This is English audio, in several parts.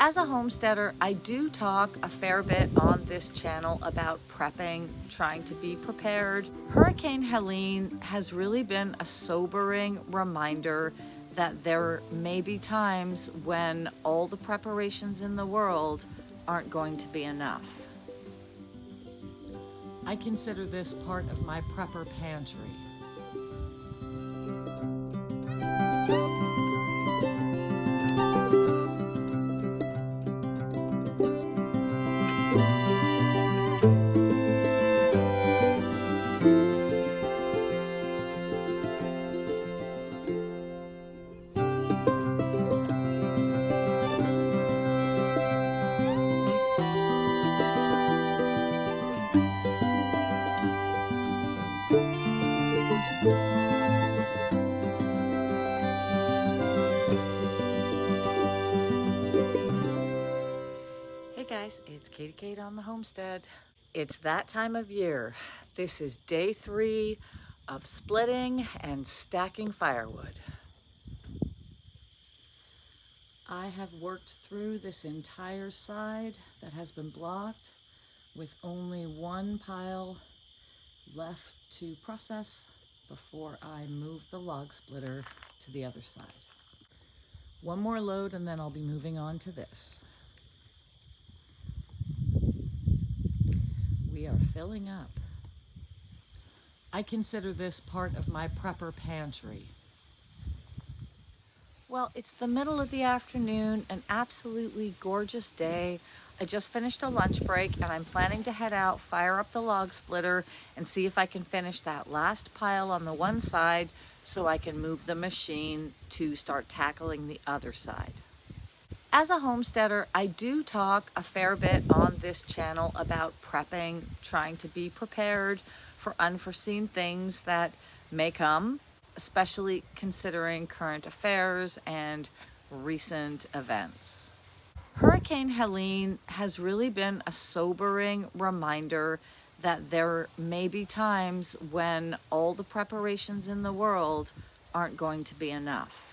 As a homesteader, I do talk a fair bit on this channel about prepping, trying to be prepared. Hurricane Helene has really been a sobering reminder that there may be times when all the preparations in the world aren't going to be enough. I consider this part of my prepper pantry. Hey guys, it's Katie Kate on the Homestead. It's that time of year. This is day 3 of splitting and stacking firewood. I have worked through this entire side that has been blocked with only one pile left to process before I move the log splitter to the other side. One more load and then I'll be moving on to this. We are filling up. I consider this part of my prepper pantry. Well, it's the middle of the afternoon, an absolutely gorgeous day. I just finished a lunch break and I'm planning to head out, fire up the log splitter, and see if I can finish that last pile on the one side so I can move the machine to start tackling the other side. As a homesteader, I do talk a fair bit on this channel about prepping, trying to be prepared for unforeseen things that may come, especially considering current affairs and recent events. Hurricane Helene has really been a sobering reminder that there may be times when all the preparations in the world aren't going to be enough.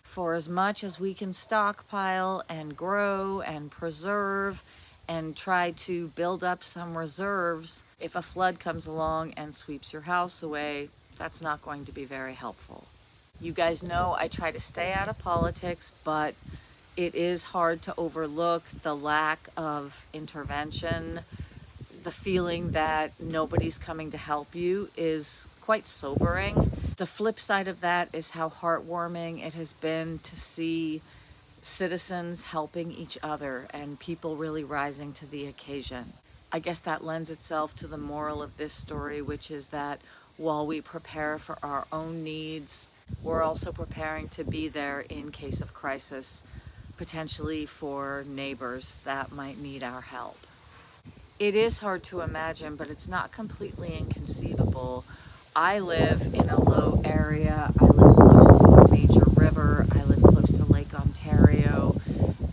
For as much as we can stockpile and grow and preserve and try to build up some reserves, if a flood comes along and sweeps your house away, that's not going to be very helpful. You guys know I try to stay out of politics, but it is hard to overlook the lack of intervention. The feeling that nobody's coming to help you is quite sobering. The flip side of that is how heartwarming it has been to see citizens helping each other and people really rising to the occasion. I guess that lends itself to the moral of this story, which is that while we prepare for our own needs, we're also preparing to be there in case of crisis, potentially for neighbors that might need our help. It is hard to imagine, but it's not completely inconceivable. I live in a low area. I live close to a major river. I live close to Lake Ontario,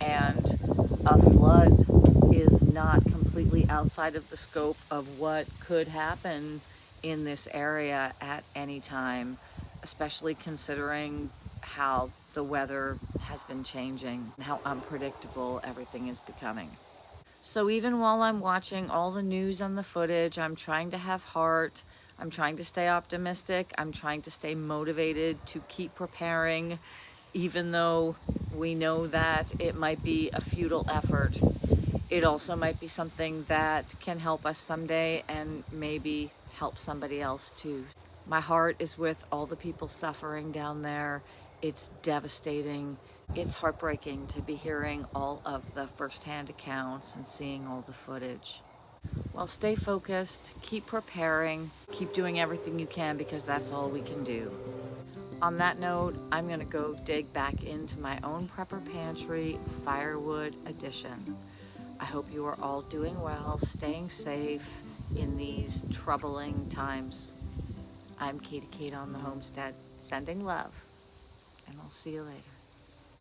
and a flood is not completely outside of the scope of what could happen in this area at any time, especially considering how the weather has been changing and how unpredictable everything is becoming. So even while I'm watching all the news and the footage, I'm trying to have heart. I'm trying to stay optimistic. I'm trying to stay motivated to keep preparing, even though we know that it might be a futile effort. It also might be something that can help us someday and maybe help somebody else too. My heart is with all the people suffering down there. It's devastating. It's heartbreaking to be hearing all of the firsthand accounts and seeing all the footage. Well, stay focused, keep preparing, keep doing everything you can because that's all we can do. On that note, I'm gonna go dig back into my own prepper pantry firewood edition. I hope you are all doing well, staying safe in these troubling times. I'm Katie Kate on the Homestead, sending love, and I'll see you later.